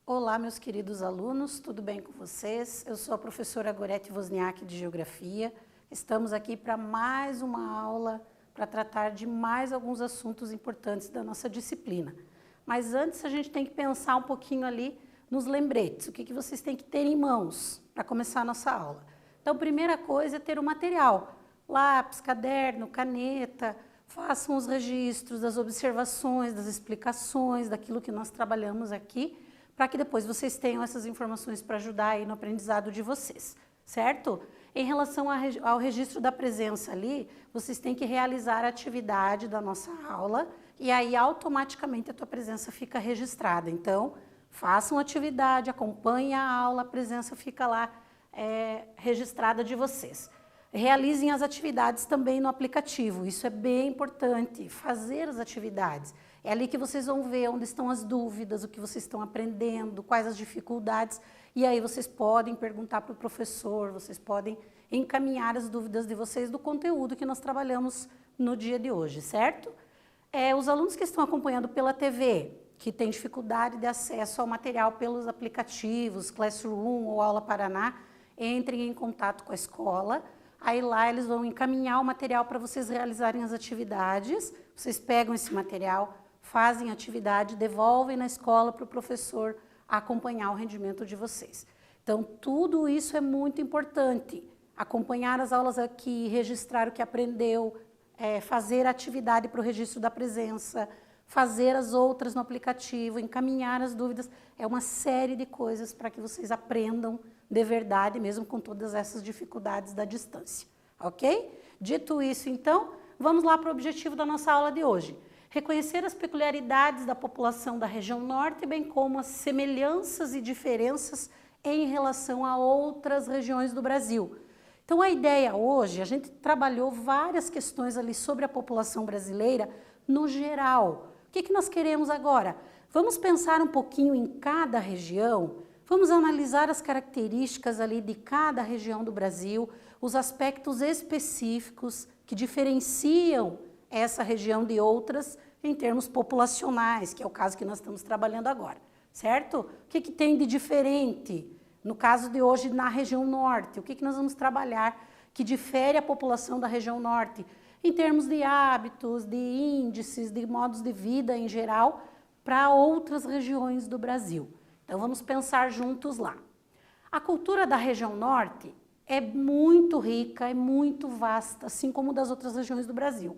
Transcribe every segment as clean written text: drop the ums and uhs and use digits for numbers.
Olá, meus queridos alunos, tudo bem com vocês? Eu sou a professora Gorete Wozniak de Geografia. Estamos aqui para mais uma aula para tratar de mais alguns assuntos importantes da nossa disciplina. Mas antes a gente tem que pensar um pouquinho ali nos lembretes, o que vocês têm que ter em mãos para começar a nossa aula. Então, a primeira coisa é ter o material, lápis, caderno, caneta, façam os registros das observações, das explicações, daquilo que nós trabalhamos aqui, para que depois vocês tenham essas informações para ajudar aí no aprendizado de vocês, certo? Em relação ao registro da presença ali, vocês têm que realizar a atividade da nossa aula e aí automaticamente a tua presença fica registrada. Então, façam a atividade, acompanhem a aula, a presença fica lá registrada de vocês. Realizem as atividades também no aplicativo, isso é bem importante, fazer as atividades. É ali que vocês vão ver onde estão as dúvidas, o que vocês estão aprendendo, quais as dificuldades, e aí vocês podem perguntar para o professor, vocês podem encaminhar as dúvidas de vocês do conteúdo que nós trabalhamos no dia de hoje, certo? Os alunos que estão acompanhando pela TV, que têm dificuldade de acesso ao material pelos aplicativos, Classroom ou Aula Paraná, entrem em contato com a escola. Aí lá eles vão encaminhar o material para vocês realizarem as atividades. Vocês pegam esse material, fazem a atividade, devolvem na escola para o professor acompanhar o rendimento de vocês. Então, tudo isso é muito importante. Acompanhar as aulas aqui, registrar o que aprendeu, fazer a atividade para o registro da presença, fazer as outras no aplicativo, encaminhar as dúvidas. É uma série de coisas para que vocês aprendam de verdade, mesmo com todas essas dificuldades da distância, ok? Dito isso, então, vamos lá para o objetivo da nossa aula de hoje. Reconhecer as peculiaridades da população da região norte, bem como as semelhanças e diferenças em relação a outras regiões do Brasil. Então, a ideia hoje, a gente trabalhou várias questões ali sobre a população brasileira no geral. O que nós queremos agora? Vamos pensar um pouquinho em cada região. Vamos analisar as características ali de cada região do Brasil, os aspectos específicos que diferenciam essa região de outras em termos populacionais, que é o caso que nós estamos trabalhando agora, certo? O que tem de diferente, no caso de hoje, na região norte? O que nós vamos trabalhar que difere a população da região norte, em termos de hábitos, de índices, de modos de vida em geral, para outras regiões do Brasil? Então, vamos pensar juntos lá. A cultura da região norte é muito rica, é muito vasta, assim como das outras regiões do Brasil.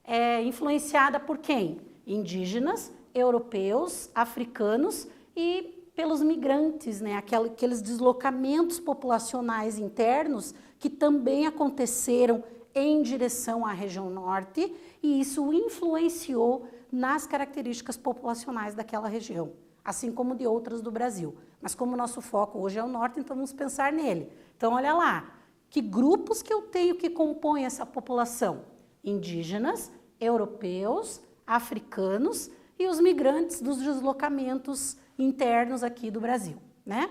É influenciada por quem? Indígenas, europeus, africanos e pelos migrantes, né? Aqueles deslocamentos populacionais internos que também aconteceram em direção à região norte, e isso influenciou nas características populacionais daquela região, assim como de outras do Brasil. Mas como o nosso foco hoje é o norte, então vamos pensar nele. Então, olha lá, que grupos que eu tenho que compõem essa população? Indígenas, europeus, africanos e os migrantes dos deslocamentos internos aqui do Brasil, né?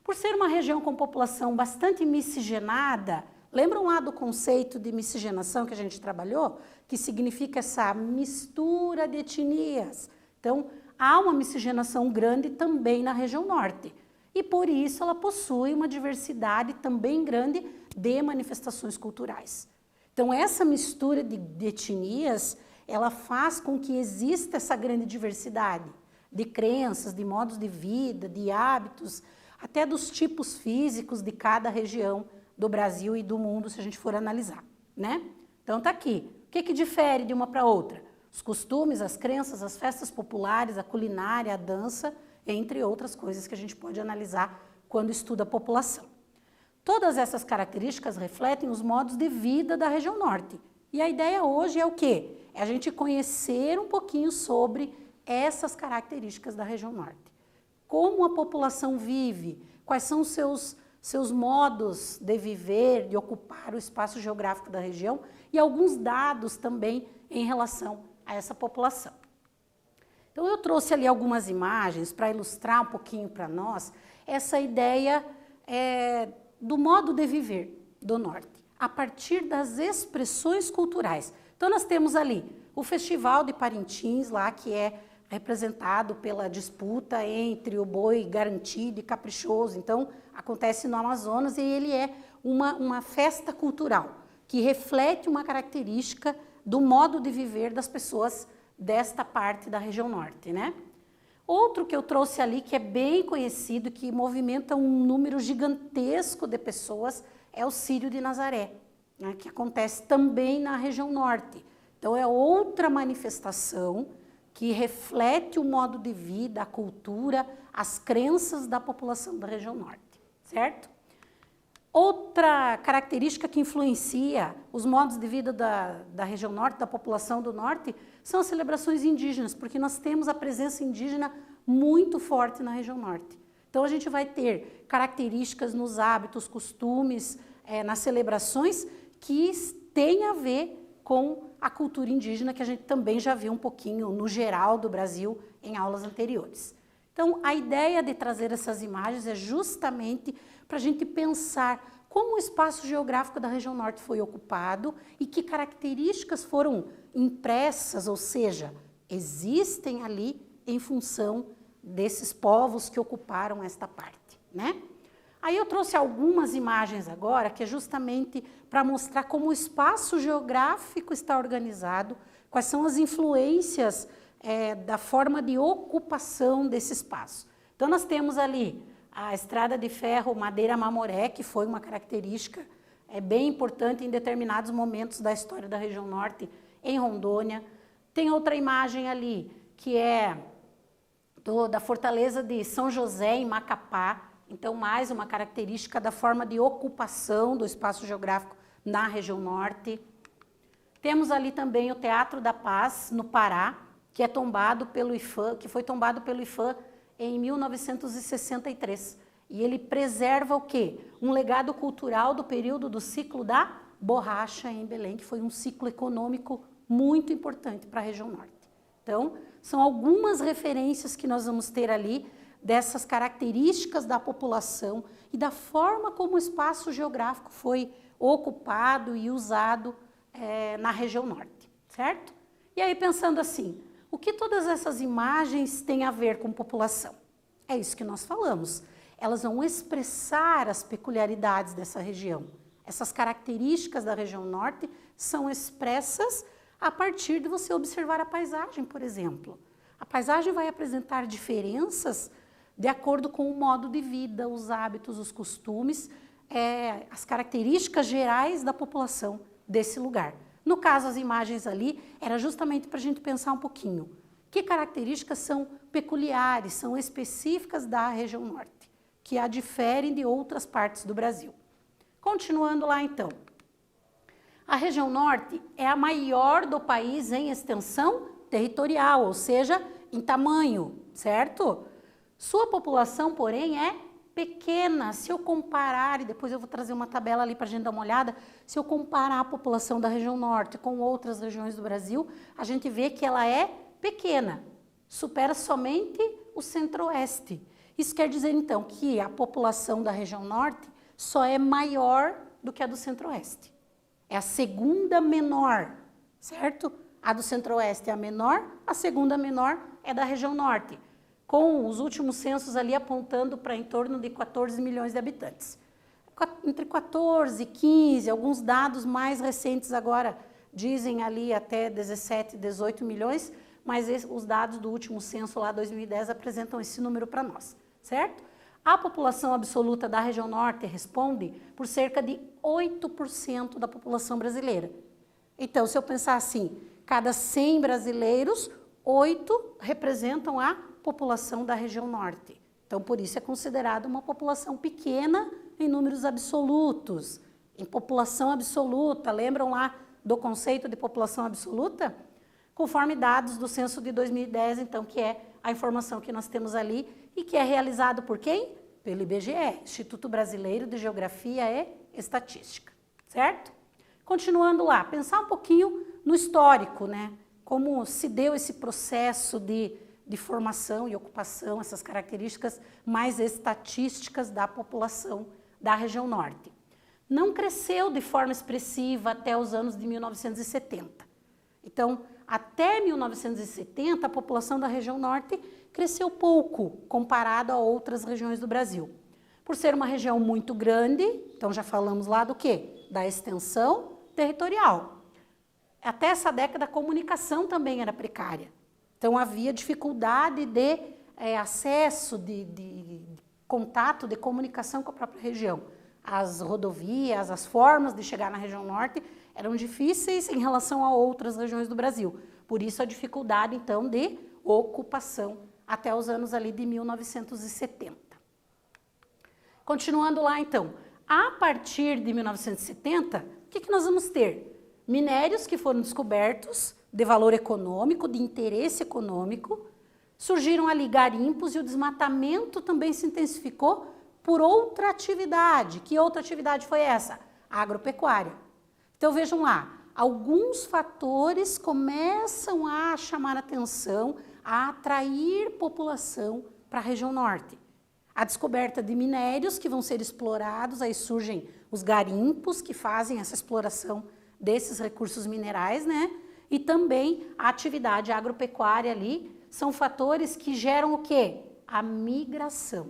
Por ser uma região com população bastante miscigenada, lembram lá do conceito de miscigenação que a gente trabalhou? Que significa essa mistura de etnias. Então, há uma miscigenação grande também na região norte. E por isso ela possui uma diversidade também grande de manifestações culturais. Então, essa mistura de etnias, ela faz com que exista essa grande diversidade de crenças, de modos de vida, de hábitos, até dos tipos físicos de cada região do Brasil e do mundo, se a gente for analisar, né? Então, tá aqui. O que difere de uma para outra? Os costumes, as crenças, as festas populares, a culinária, a dança, entre outras coisas que a gente pode analisar quando estuda a população. Todas essas características refletem os modos de vida da região norte. E a ideia hoje é o quê? É a gente conhecer um pouquinho sobre essas características da região norte. Como a população vive, quais são os seus modos de viver, de ocupar o espaço geográfico da região e alguns dados também em relação a essa população. Então, eu trouxe ali algumas imagens para ilustrar um pouquinho para nós essa ideia do modo de viver do norte. a partir das expressões culturais. Então, nós temos ali o Festival de Parintins, lá que é representado pela disputa entre o boi garantido e caprichoso. Então, acontece no Amazonas e ele é uma festa cultural que reflete uma característica do modo de viver das pessoas desta parte da região norte, né? Outro que eu trouxe ali, que é bem conhecido, que movimenta um número gigantesco de pessoas, é o Círio de Nazaré, né, que acontece também na região norte. Então, é outra manifestação que reflete o modo de vida, a cultura, as crenças da população da região norte, certo? Outra característica que influencia os modos de vida da região norte, da população do norte, são as celebrações indígenas, porque nós temos a presença indígena muito forte na região norte. Então, a gente vai ter características nos hábitos, costumes, nas celebrações que têm a ver com a cultura indígena, que a gente também já viu um pouquinho no geral do Brasil em aulas anteriores. Então, a ideia de trazer essas imagens é justamente para a gente pensar como o espaço geográfico da região norte foi ocupado e que características foram impressas, ou seja, existem ali em função desses povos que ocuparam esta parte, né? Aí eu trouxe algumas imagens agora, que é justamente para mostrar como o espaço geográfico está organizado, quais são as influências da forma de ocupação desse espaço. Então, nós temos ali a estrada de ferro Madeira-Mamoré, que foi uma característica bem importante em determinados momentos da história da região norte, em Rondônia. Tem outra imagem ali, que é da fortaleza de São José, em Macapá. Então, mais uma característica da forma de ocupação do espaço geográfico na região norte. Temos ali também o Teatro da Paz, no Pará, que é tombado pelo IPHAN, que foi tombado pelo IPHAN em 1963. E ele preserva o quê? Um legado cultural do período do ciclo da borracha em Belém, que foi um ciclo econômico muito importante para a região norte. Então, são algumas referências que nós vamos ter ali dessas características da população e da forma como o espaço geográfico foi ocupado e usado na região norte, certo? E aí, pensando assim, o que todas essas imagens têm a ver com população? É isso que nós falamos. Elas vão expressar as peculiaridades dessa região. Essas características da região norte são expressas a partir de você observar a paisagem, por exemplo. A paisagem vai apresentar diferenças de acordo com o modo de vida, os hábitos, os costumes, as características gerais da população desse lugar. No caso, as imagens ali, era justamente para a gente pensar um pouquinho. Que características são peculiares, são específicas da região norte, que a diferem de outras partes do Brasil. Continuando lá, então. A região norte é a maior do país em extensão territorial, ou seja, em tamanho, certo? Sua população, porém, é pequena. Se eu comparar, e depois eu vou trazer uma tabela ali para a gente dar uma olhada, se eu comparar a população da região norte com outras regiões do Brasil, a gente vê que ela é pequena, supera somente o centro-oeste. Isso quer dizer, então, que a população da região norte só é maior do que a do centro-oeste. É a segunda menor, certo? A do centro-oeste é a menor, a segunda menor é da região norte, com os últimos censos ali apontando para em torno de 14 milhões de habitantes. Entre 14 e 15, alguns dados mais recentes agora dizem ali até 17, 18 milhões, mas os dados do último censo lá, 2010, apresentam esse número para nós, certo? A população absoluta da região norte responde por cerca de 8% da população brasileira. Então, se eu pensar assim, cada 100 brasileiros, 8 representam a população da região norte. Então, por isso é considerada uma população pequena em números absolutos. Em população absoluta, lembram lá do conceito de população absoluta? Conforme dados do censo de 2010, então, que é a informação que nós temos ali e que é realizado por quem? Pelo IBGE, Instituto Brasileiro de Geografia e Estatística, certo? Continuando lá, pensar um pouquinho no histórico, né? Como se deu esse processo de formação e ocupação, essas características mais estatísticas da população da região norte. não cresceu de forma expressiva até os anos de 1970. Então, até 1970, a população da região norte cresceu pouco comparado a outras regiões do Brasil. Por ser uma região muito grande, então já falamos lá do quê? Da extensão territorial. Até essa década, a comunicação também era precária. Então, havia dificuldade de acesso, de contato, de comunicação com a própria região. As rodovias, as formas de chegar na região norte eram difíceis em relação a outras regiões do Brasil. Por isso, a dificuldade, então, de ocupação até os anos ali de 1970. Continuando lá, então, a partir de 1970, o que nós vamos ter? Minérios que foram descobertos de valor econômico, de interesse econômico, surgiram ali garimpos e o desmatamento também se intensificou por outra atividade. Que outra atividade foi essa? A agropecuária. Então vejam lá, alguns fatores começam a chamar atenção, a atrair população para a região norte. A descoberta de minérios que vão ser explorados, aí surgem os garimpos que fazem essa exploração desses recursos minerais, né? E também a atividade agropecuária ali são fatores que geram o quê? A migração.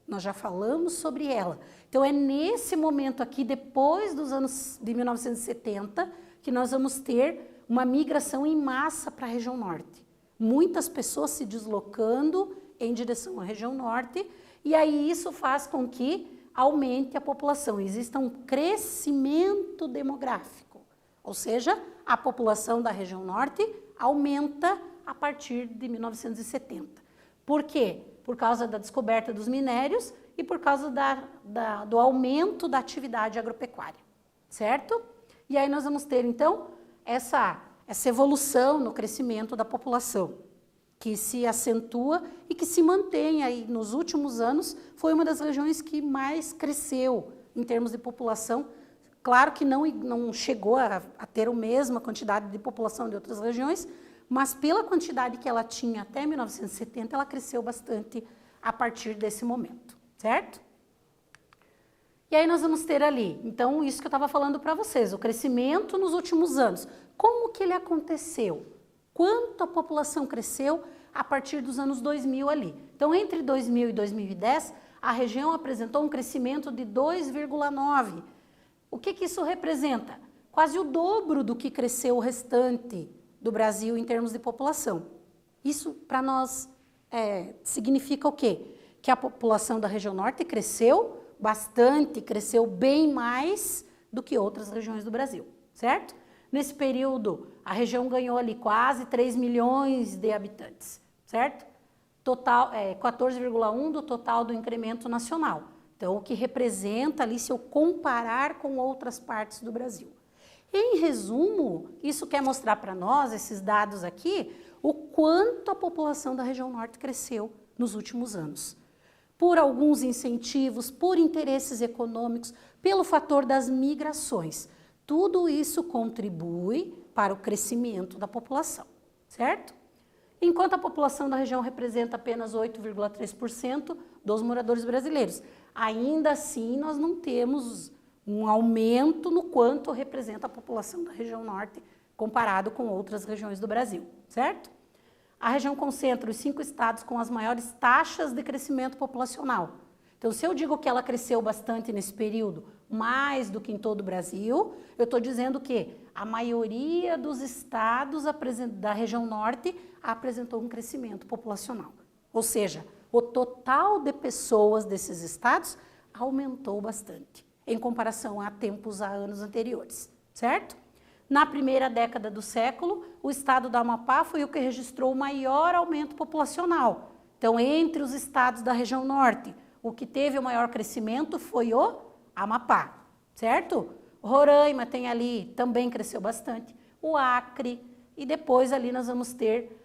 Nós já falamos sobre ela. Então, é nesse momento aqui, depois dos anos de 1970, que nós vamos ter uma migração em massa para a região norte. Muitas pessoas se deslocando em direção à região norte, e aí isso faz com que aumente a população, exista um crescimento demográfico. Ou seja, a população da região norte aumenta a partir de 1970. Por quê? Por causa da descoberta dos minérios e por causa do aumento da atividade agropecuária, certo? E aí nós vamos ter, então, essa evolução no crescimento da população, que se acentua e que se mantém aí nos últimos anos, foi uma das regiões que mais cresceu em termos de população. Claro que não chegou a ter a mesma quantidade de população de outras regiões, mas pela quantidade que ela tinha até 1970, ela cresceu bastante a partir desse momento, certo? E aí nós vamos ter ali, então, isso que eu estava falando para vocês, o crescimento nos últimos anos. Como que ele aconteceu? Quanto a população cresceu a partir dos anos 2000 ali? Então, entre 2000 e 2010, a região apresentou um crescimento de 2,9%. O que isso representa? Quase o dobro do que cresceu o restante do Brasil em termos de população. Isso, para nós, significa o quê? Que a população da região norte cresceu bastante, cresceu bem mais do que outras regiões do Brasil, certo? Nesse período, a região ganhou ali quase 3 milhões de habitantes, certo? Total, 14,1% do total do incremento nacional. Então, o que representa ali, se eu comparar com outras partes do Brasil. Em resumo, isso quer mostrar para nós, esses dados aqui, o quanto a população da região norte cresceu nos últimos anos. Por alguns incentivos, por interesses econômicos, pelo fator das migrações. Tudo isso contribui para o crescimento da população, certo? Enquanto a população da região representa apenas 8,3% dos moradores brasileiros. Ainda assim, nós não temos um aumento no quanto representa a população da região norte comparado com outras regiões do Brasil, certo? A região concentra os 5 estados com as maiores taxas de crescimento populacional. Então, se eu digo que ela cresceu bastante nesse período, mais do que em todo o Brasil, eu estou dizendo que a maioria dos estados da região norte apresentou um crescimento populacional. Ou seja, o total de pessoas desses estados aumentou bastante, em comparação a anos anteriores, certo? Na primeira década do século, o estado do Amapá foi o que registrou o maior aumento populacional. Então, entre os estados da região norte, o que teve o maior crescimento foi o Amapá, certo? Roraima tem ali, também cresceu bastante, o Acre, e depois ali nós vamos ter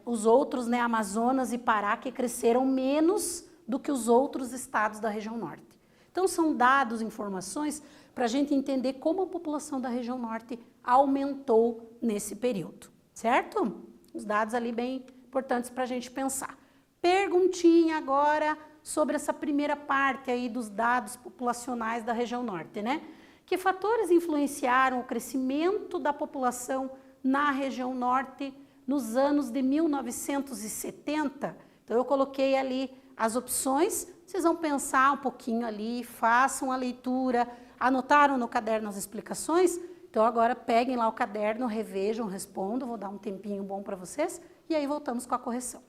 os outros, né, Amazonas e Pará, que cresceram menos do que os outros estados da região norte. Então, são dados, informações, para a gente entender como a população da região norte aumentou nesse período, certo? Os dados ali bem importantes para a gente pensar. Perguntinha agora sobre essa primeira parte aí dos dados populacionais da região norte, né? Que fatores influenciaram o crescimento da população na região norte nos anos de 1970? Então, eu coloquei ali as opções, vocês vão pensar um pouquinho ali, façam a leitura, anotaram no caderno as explicações? Então, agora peguem lá o caderno, revejam, respondam, vou dar um tempinho bom para vocês, e aí voltamos com a correção.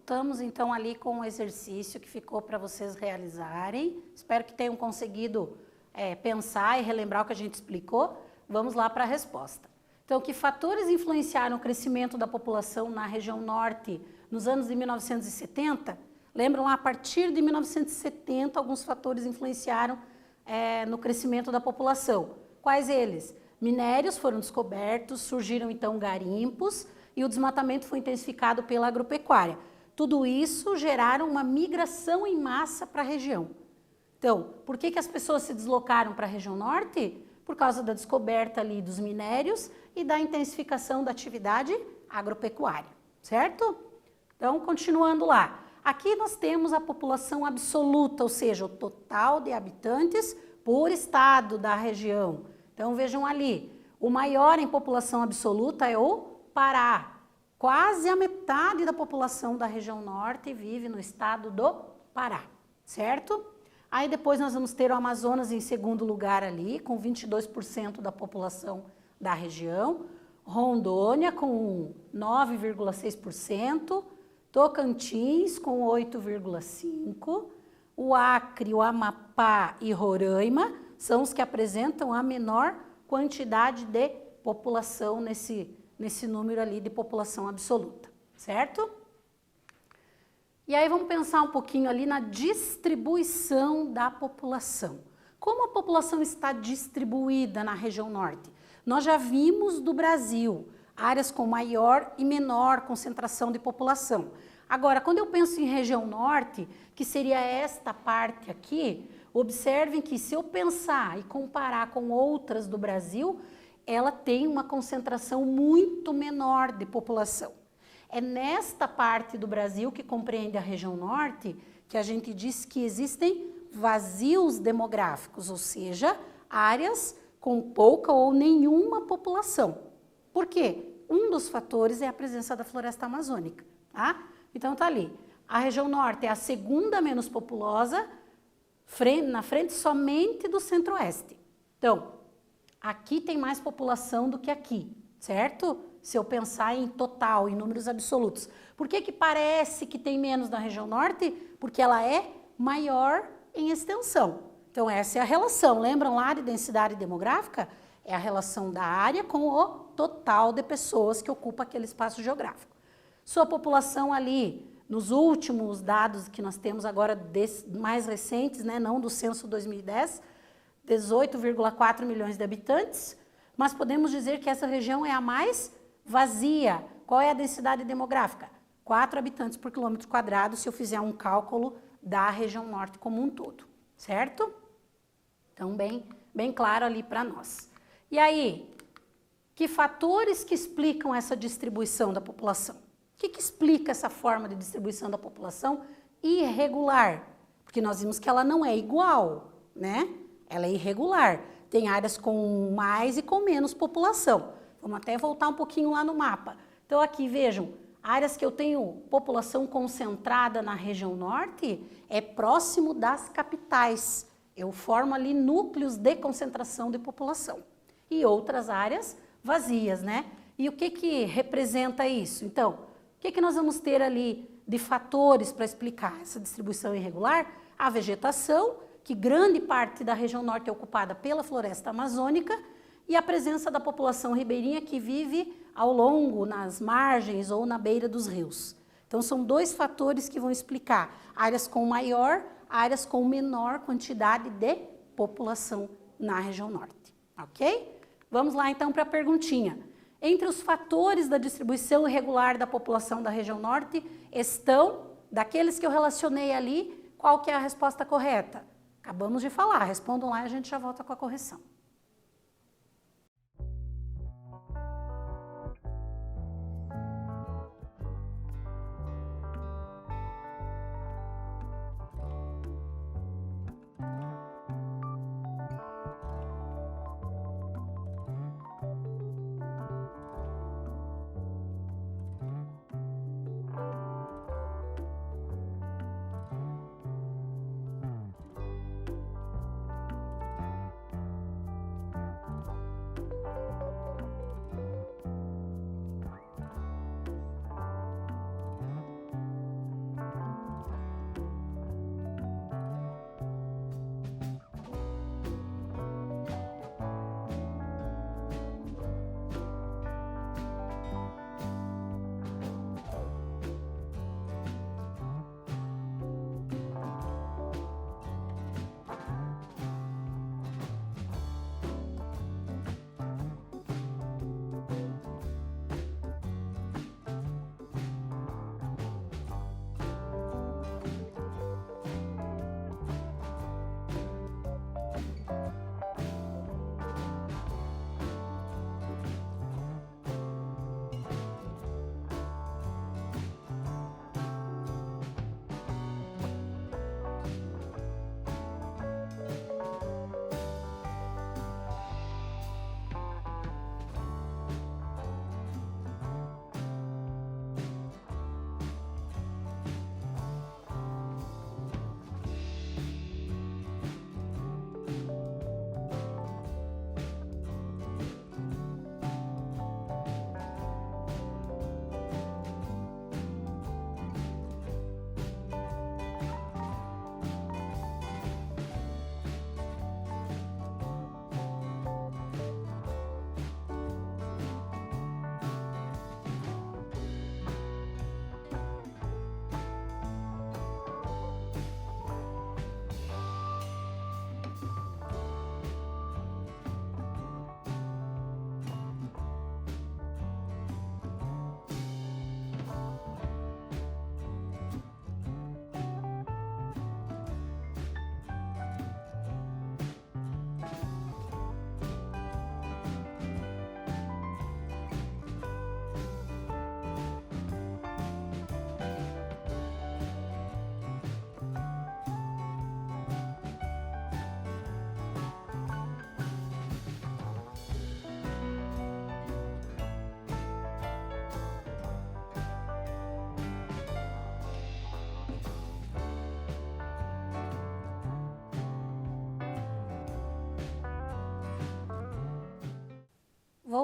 Voltamos então ali com o exercício que ficou para vocês realizarem. Espero que tenham conseguido pensar e relembrar o que a gente explicou. Vamos lá para a resposta. Então, que fatores influenciaram o crescimento da população na região norte nos anos de 1970? Lembram lá, a partir de 1970, alguns fatores influenciaram no crescimento da população. Quais eles? Minérios foram descobertos, surgiram então garimpos e o desmatamento foi intensificado pela agropecuária. Tudo isso geraram uma migração em massa para a região. Então, por que as pessoas se deslocaram para a região norte? Por causa da descoberta ali dos minérios e da intensificação da atividade agropecuária, certo? Então, continuando lá. Aqui nós temos a população absoluta, ou seja, o total de habitantes por estado da região. Então, vejam ali, o maior em população absoluta é o Pará. Quase a metade da população da região norte vive no estado do Pará, certo? Aí depois nós vamos ter o Amazonas em segundo lugar ali, com 22% da população da região. Rondônia com 9,6%. Tocantins com 8,5%. O Acre, o Amapá e Roraima são os que apresentam a menor quantidade de população nesse número ali de população absoluta, certo? E aí vamos pensar um pouquinho ali na distribuição da população. Como a população está distribuída na região norte? Nós já vimos do Brasil áreas com maior e menor concentração de população. Agora, quando eu penso em região norte, que seria esta parte aqui, observem que se eu pensar e comparar com outras do Brasil, ela tem uma concentração muito menor de população. É nesta parte do Brasil que compreende a região norte que a gente diz que existem vazios demográficos, ou seja, áreas com pouca ou nenhuma população. Por quê? Um dos fatores é a presença da floresta amazônica, tá? Então tá ali. A região norte é a segunda menos populosa, na frente somente do centro-oeste. Então, aqui tem mais população do que aqui, certo? Se eu pensar em total, em números absolutos. Por que que parece que tem menos na região norte? Porque ela é maior em extensão. Então, essa é a relação. Lembram lá de densidade demográfica? É a relação da área com o total de pessoas que ocupa aquele espaço geográfico. Sua população ali, nos últimos dados que nós temos agora, mais recentes, né, não do censo 2010, 18,4 milhões de habitantes, mas podemos dizer que essa região é a mais vazia. Qual é a densidade demográfica? 4 habitantes por quilômetro quadrado, se eu fizer um cálculo da região norte como um todo, certo? Então, bem claro ali para nós. E aí, que fatores que explicam essa distribuição da população? O que explica essa forma de distribuição da população irregular? Porque nós vimos que ela não é igual, né? Ela é irregular. Tem áreas com mais e com menos população. Vamos até voltar um pouquinho lá no mapa. Então aqui, vejam, áreas que eu tenho população concentrada na região norte é próximo das capitais. Eu formo ali núcleos de concentração de população. E outras áreas vazias, né? E o que representa isso? Então, o que nós vamos ter ali de fatores para explicar essa distribuição irregular? A vegetação, que grande parte da região norte é ocupada pela floresta amazônica, e a presença da população ribeirinha que vive ao longo, nas margens ou na beira dos rios. Então, são dois fatores que vão explicar áreas com maior, áreas com menor quantidade de população na região norte, ok? Vamos lá, então, para a perguntinha. Entre os fatores da distribuição irregular da população da região norte estão, daqueles que eu relacionei ali, qual que é a resposta correta? Acabamos de falar, respondam lá e a gente já volta com a correção.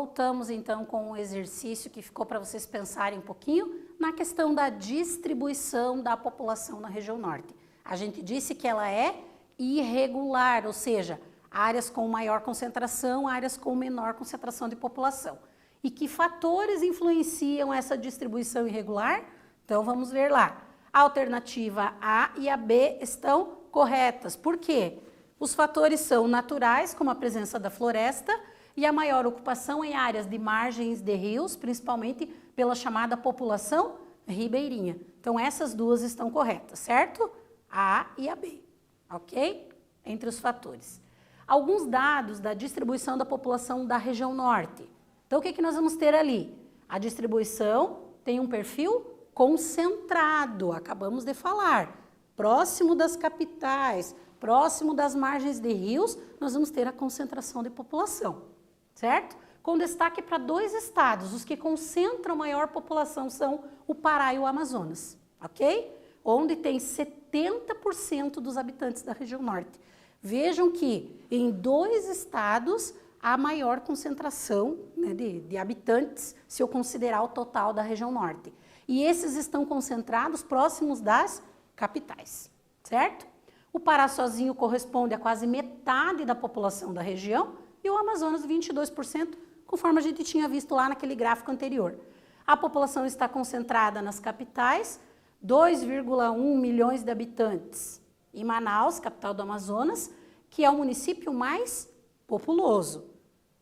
voltamos então com um exercício que ficou para vocês pensarem um pouquinho na questão da distribuição da população na região norte. A gente disse que ela é irregular, ou seja, áreas com maior concentração, áreas com menor concentração de população. E que fatores influenciam essa distribuição irregular? Então vamos ver lá. A alternativa A e a B estão corretas. Por quê? Os fatores são naturais, como a presença da floresta, e a maior ocupação em áreas de margens de rios, principalmente pela chamada população ribeirinha. Então essas duas estão corretas, certo? A e a B, ok? Entre os fatores. Alguns dados da distribuição da população da região norte. Então o que nós vamos ter ali? A distribuição tem um perfil concentrado, acabamos de falar, próximo das capitais, próximo das margens de rios, nós vamos ter a concentração de população, certo? Com destaque para 2 estados, os que concentram maior população são o Pará e o Amazonas, ok? Onde tem 70% dos habitantes da região norte. Vejam que em 2 estados há maior concentração, né, de habitantes, se eu considerar o total da região norte. E esses estão concentrados próximos das capitais, certo? O Pará sozinho corresponde a quase metade da população da região e o Amazonas 22%, conforme a gente tinha visto lá naquele gráfico anterior. A população está concentrada nas capitais, 2,1 milhões de habitantes. Em Manaus, capital do Amazonas, que é o município mais populoso.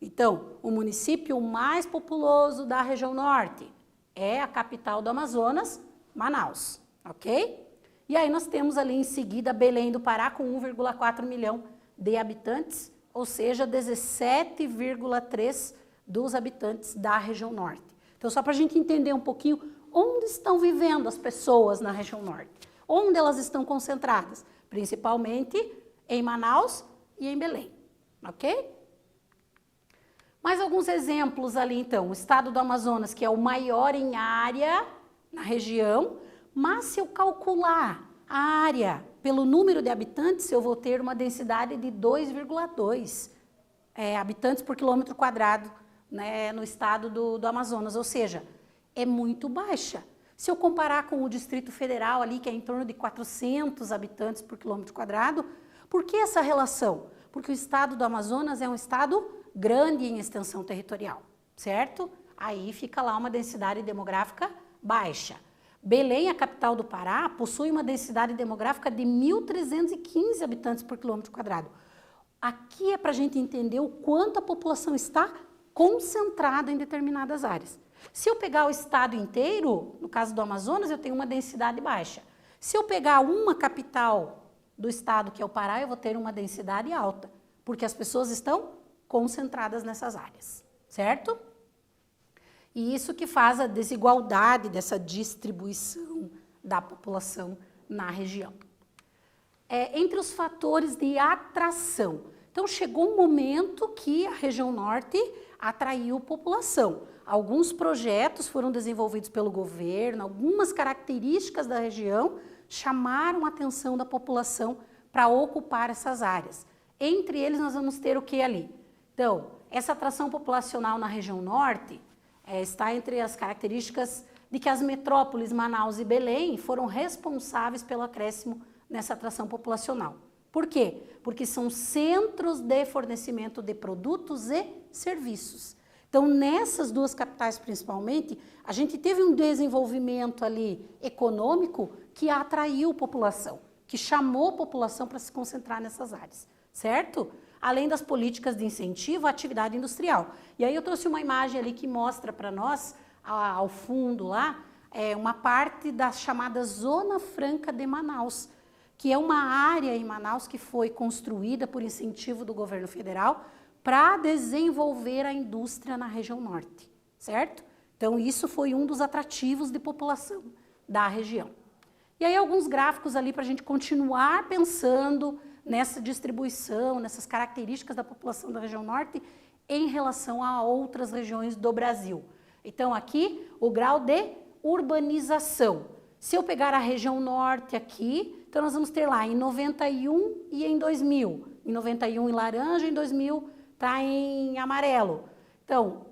Então, o município mais populoso da região norte é a capital do Amazonas, Manaus, ok? E aí nós temos ali em seguida Belém do Pará com 1,4 milhão de habitantes, ou seja, 17,3% dos habitantes da região norte. Então, só para a gente entender um pouquinho onde estão vivendo as pessoas na região norte, onde elas estão concentradas, principalmente em Manaus e em Belém, ok? Mais alguns exemplos ali, então. O estado do Amazonas, que é o maior em área na região, mas se eu calcular a área pelo número de habitantes, eu vou ter uma densidade de 2,2 habitantes por quilômetro quadrado, né, no estado do Amazonas, ou seja, é muito baixa. Se eu comparar com o Distrito Federal ali, que é em torno de 400 habitantes por quilômetro quadrado, por que essa relação? Porque o estado do Amazonas é um estado grande em extensão territorial, certo? Aí fica lá uma densidade demográfica baixa. Belém, a capital do Pará, possui uma densidade demográfica de 1.315 habitantes por quilômetro quadrado. Aqui é para a gente entender o quanto a população está concentrada em determinadas áreas. Se eu pegar o estado inteiro, no caso do Amazonas, eu tenho uma densidade baixa. Se eu pegar uma capital do estado, que é o Pará, eu vou ter uma densidade alta, porque as pessoas estão concentradas nessas áreas, certo? E isso que faz a desigualdade dessa distribuição da população na região. Entre os fatores de atração. Então, chegou um momento que a região norte atraiu população. Alguns projetos foram desenvolvidos pelo governo, algumas características da região chamaram a atenção da população para ocupar essas áreas. Entre eles, nós vamos ter o que ali? Então, essa atração populacional na região norte está entre as características de que as metrópoles Manaus e Belém foram responsáveis pelo acréscimo nessa atração populacional. Por quê? Porque são centros de fornecimento de produtos e serviços. Então, nessas 2 capitais principalmente, a gente teve um desenvolvimento ali econômico que atraiu população, que chamou a população para se concentrar nessas áreas, certo? Além das políticas de incentivo à atividade industrial. E aí eu trouxe uma imagem ali que mostra para nós, ao fundo lá, uma parte da chamada Zona Franca de Manaus, que é uma área em Manaus que foi construída por incentivo do governo federal para desenvolver a indústria na região norte, certo? Então, isso foi um dos atrativos de população da região. E aí, alguns gráficos ali para a gente continuar pensando nessa distribuição, nessas características da população da região norte em relação a outras regiões do Brasil. Então, aqui, o grau de urbanização. Se eu pegar a região norte aqui, então nós vamos ter lá em 91 e em 2000. Em 91 em laranja, em 2000 está em amarelo. Então,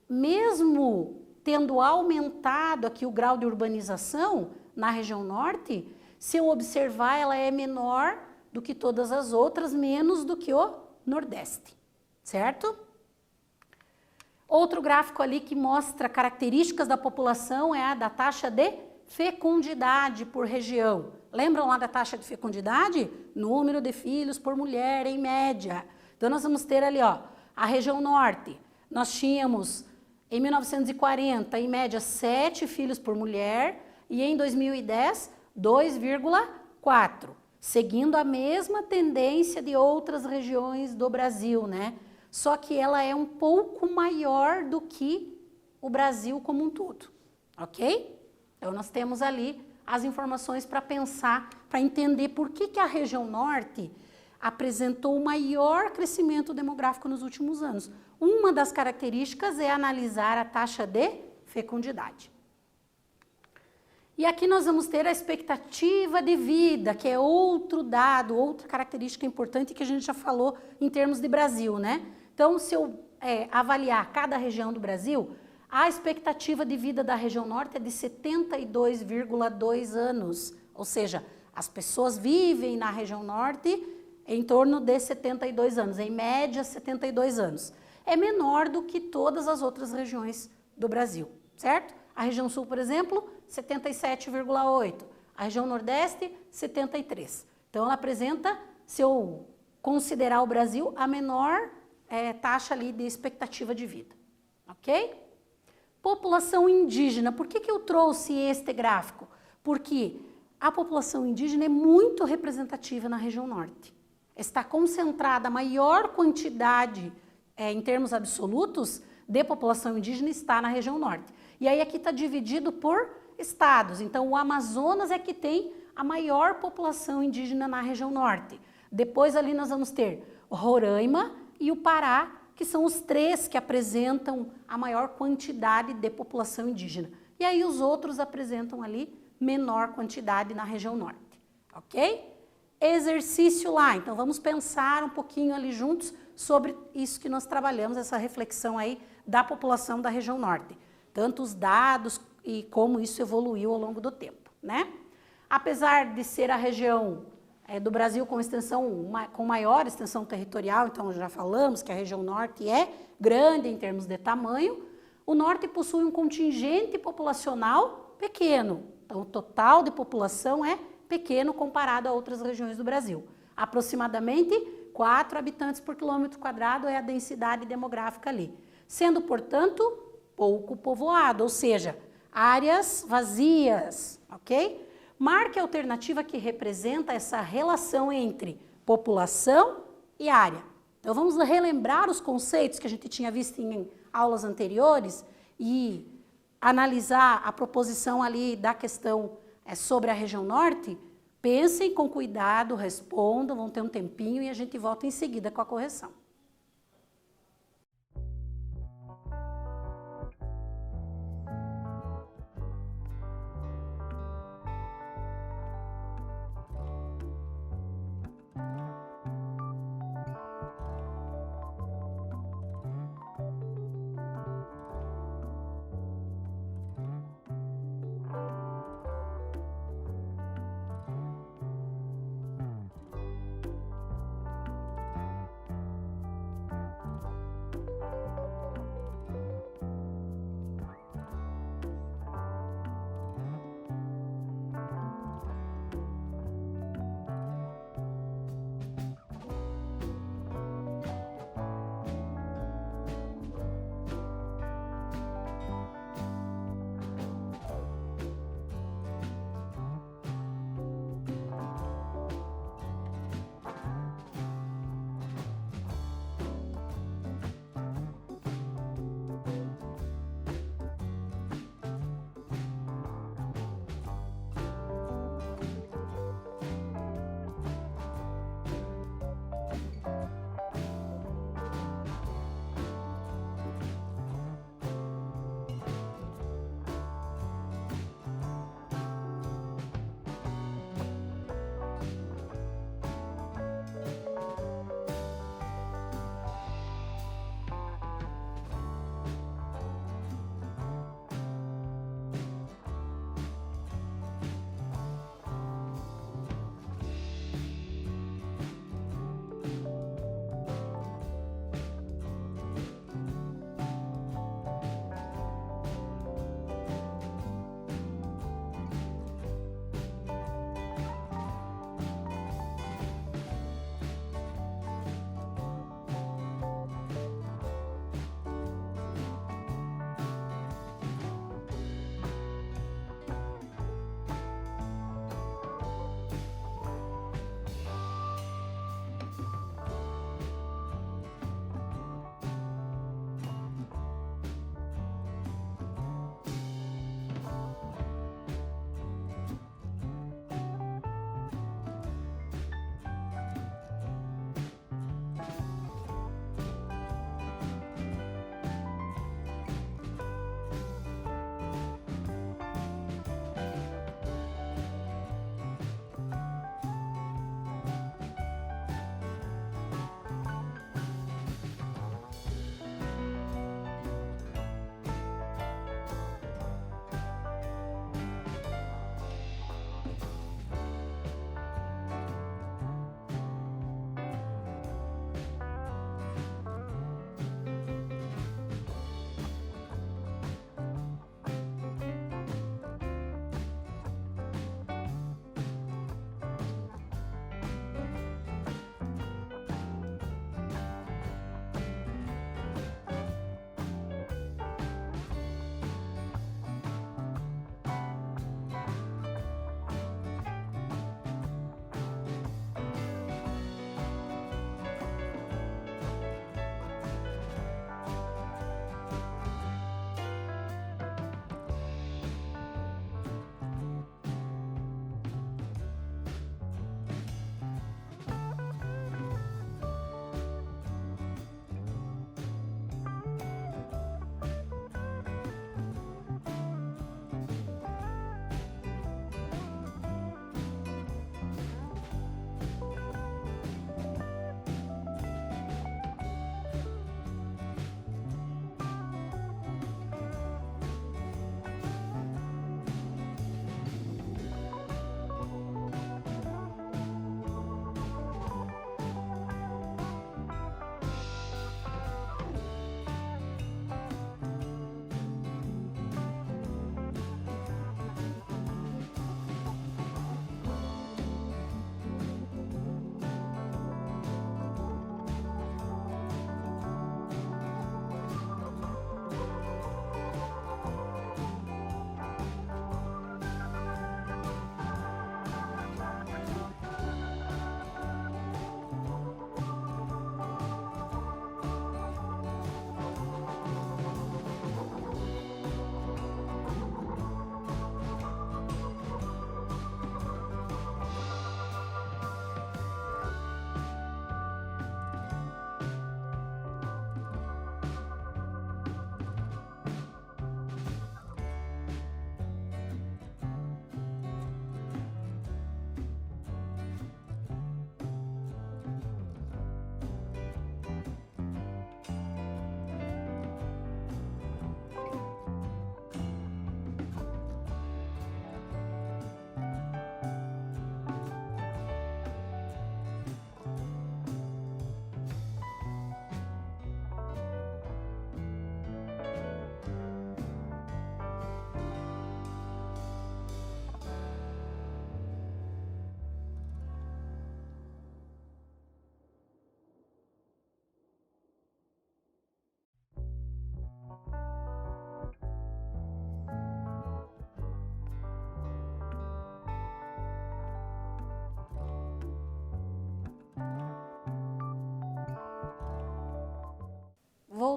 mesmo tendo aumentado aqui o grau de urbanização na região norte, se eu observar, ela é menor do que todas as outras, menos do que o Nordeste, certo? Outro gráfico ali que mostra características da população é a da taxa de fecundidade por região. Lembram lá da taxa de fecundidade? Número de filhos por mulher, em média. Então, nós vamos ter ali, ó, a região norte. Nós tínhamos, em 1940, em média, 7 filhos por mulher e em 2010, 2,4, seguindo a mesma tendência de outras regiões do Brasil, né? Só que ela é um pouco maior do que o Brasil como um todo, ok? Então, nós temos ali as informações para pensar, para entender por que a região norte apresentou o maior crescimento demográfico nos últimos anos. Uma das características é analisar a taxa de fecundidade. E aqui nós vamos ter a expectativa de vida, que é outro dado, outra característica importante que a gente já falou em termos de Brasil, né? Então, se eu avaliar cada região do Brasil, a expectativa de vida da região norte é de 72,2 anos, ou seja, as pessoas vivem na região norte em torno de 72 anos, em média 72 anos. É menor do que todas as outras regiões do Brasil, certo? A região sul, por exemplo, 77,8. A região nordeste, 73. Então, ela apresenta, se eu considerar o Brasil, a menor taxa ali de expectativa de vida, ok? População indígena. Por que eu trouxe este gráfico? Porque a população indígena é muito representativa na região norte. Está concentrada a maior quantidade, em termos absolutos, de população indígena está na região norte. E aí aqui está dividido por estados. Então, o Amazonas é que tem a maior população indígena na região norte. Depois ali nós vamos ter Roraima e o Pará, que são os 3 que apresentam a maior quantidade de população indígena. E aí os outros apresentam ali menor quantidade na região norte, ok? Exercício lá, então vamos pensar um pouquinho ali juntos sobre isso que nós trabalhamos, essa reflexão aí da população da região norte. Tanto os dados e como isso evoluiu ao longo do tempo, né? Apesar de ser a região do Brasil com maior extensão territorial, então já falamos que a região norte é grande em termos de tamanho, o norte possui um contingente populacional pequeno. Então, o total de população é pequeno comparado a outras regiões do Brasil. Aproximadamente 4 habitantes por quilômetro quadrado é a densidade demográfica ali. Sendo, portanto, pouco povoado, ou seja, áreas vazias, ok? Marque a alternativa que representa essa relação entre população e área. Então, vamos relembrar os conceitos que a gente tinha visto em aulas anteriores e analisar a proposição ali da questão sobre a região norte. Pensem com cuidado, respondam, vão ter um tempinho e a gente volta em seguida com a correção.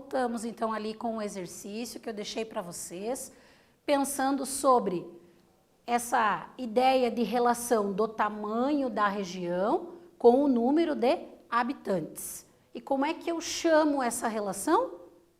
voltamos então ali com o exercício que eu deixei para vocês, pensando sobre essa ideia de relação do tamanho da região com o número de habitantes. E como é que eu chamo essa relação?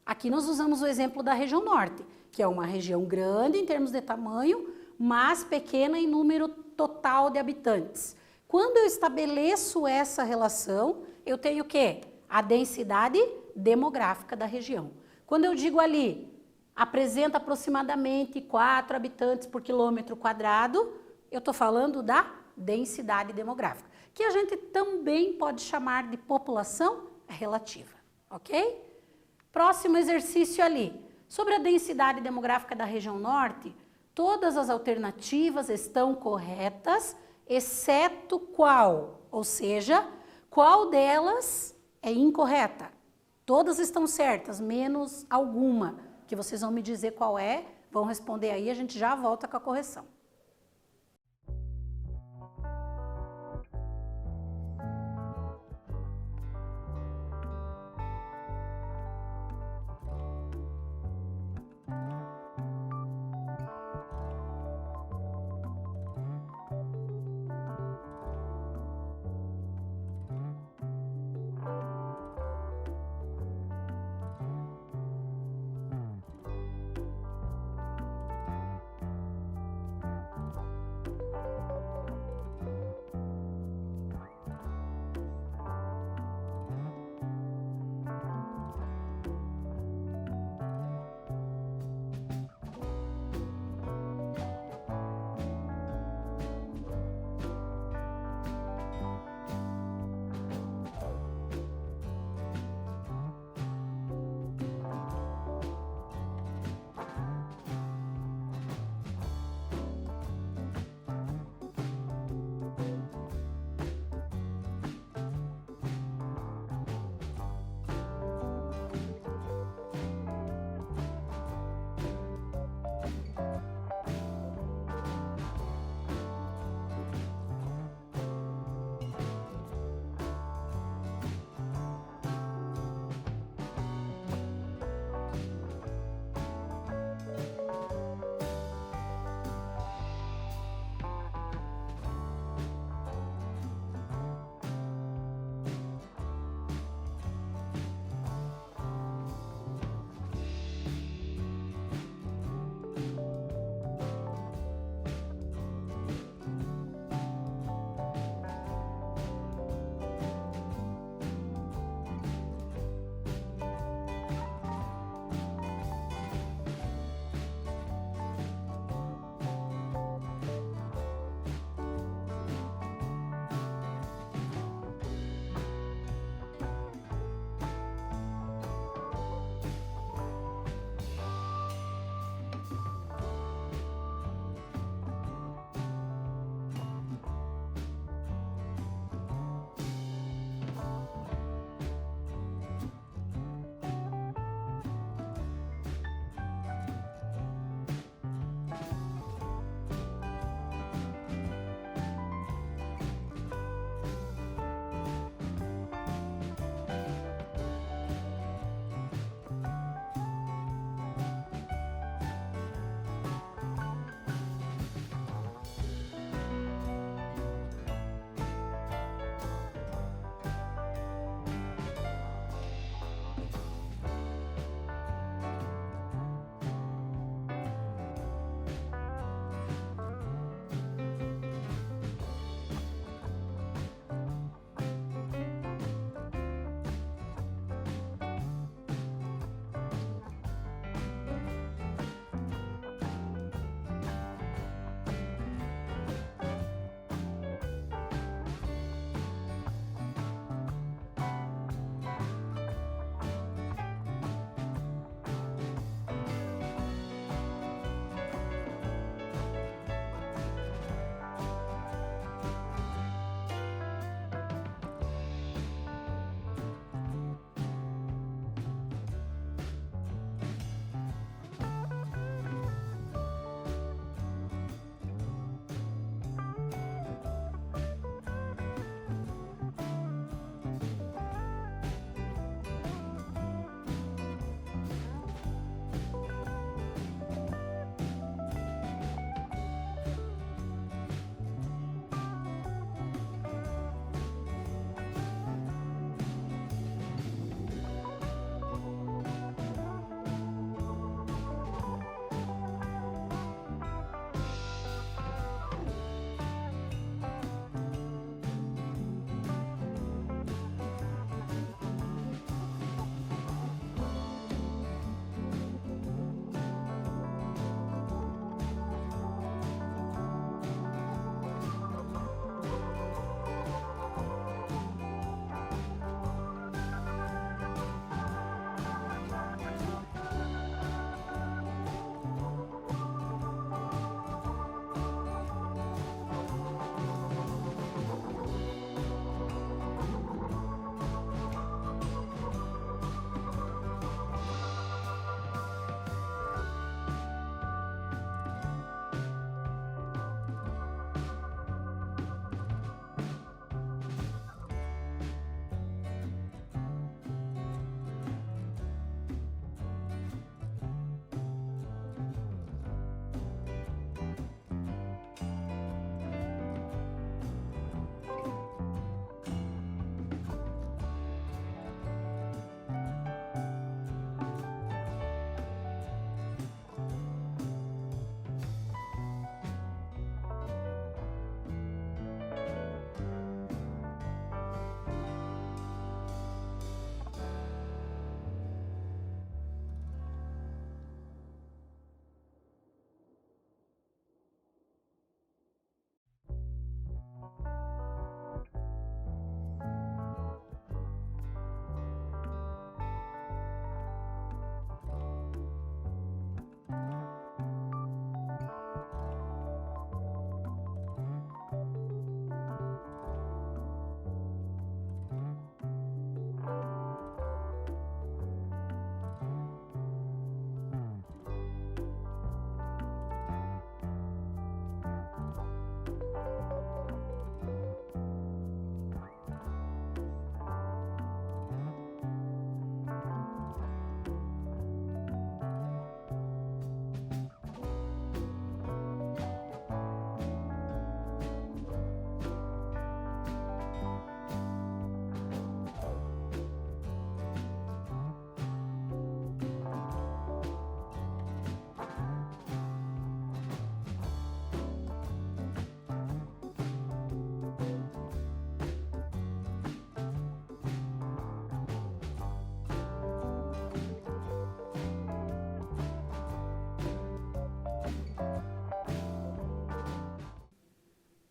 Aqui nós usamos o exemplo da região norte, que é uma região grande em termos de tamanho, mas pequena em número total de habitantes. Quando eu estabeleço essa relação, eu tenho o quê? A densidade demográfica da região. Quando eu digo ali, apresenta aproximadamente 4 habitantes por quilômetro quadrado, eu estou falando da densidade demográfica, que a gente também pode chamar de população relativa, ok? Próximo exercício ali. Sobre a densidade demográfica da região norte, todas as alternativas estão corretas, exceto qual? Ou seja, qual delas é incorreta? Todas estão certas, menos alguma, que vocês vão me dizer qual é, vão responder aí, a gente já volta com a correção.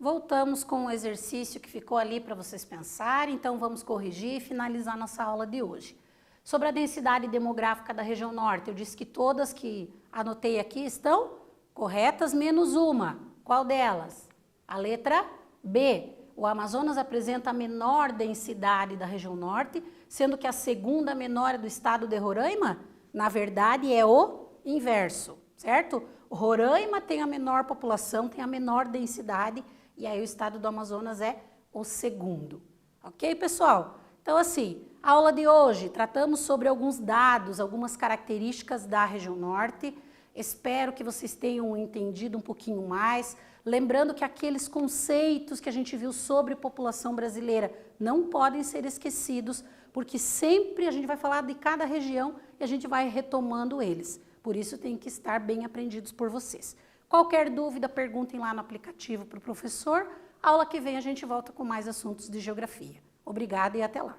Voltamos com o exercício que ficou ali para vocês pensarem, então vamos corrigir e finalizar nossa aula de hoje. Sobre a densidade demográfica da região norte, eu disse que todas que anotei aqui estão corretas, menos uma. Qual delas? A letra B. O Amazonas apresenta a menor densidade da região norte, sendo que a segunda menor é do estado de Roraima. Na verdade, é o inverso, certo? O Roraima tem a menor população, tem a menor densidade, e aí o estado do Amazonas é o segundo. Ok, pessoal? Então, assim, a aula de hoje, tratamos sobre alguns dados, algumas características da região norte. Espero que vocês tenham entendido um pouquinho mais. Lembrando que aqueles conceitos que a gente viu sobre população brasileira não podem ser esquecidos, porque sempre a gente vai falar de cada região e a gente vai retomando eles. Por isso tem que estar bem aprendidos por vocês. Qualquer dúvida, perguntem lá no aplicativo para o professor. A aula que vem a gente volta com mais assuntos de geografia. Obrigada e até lá.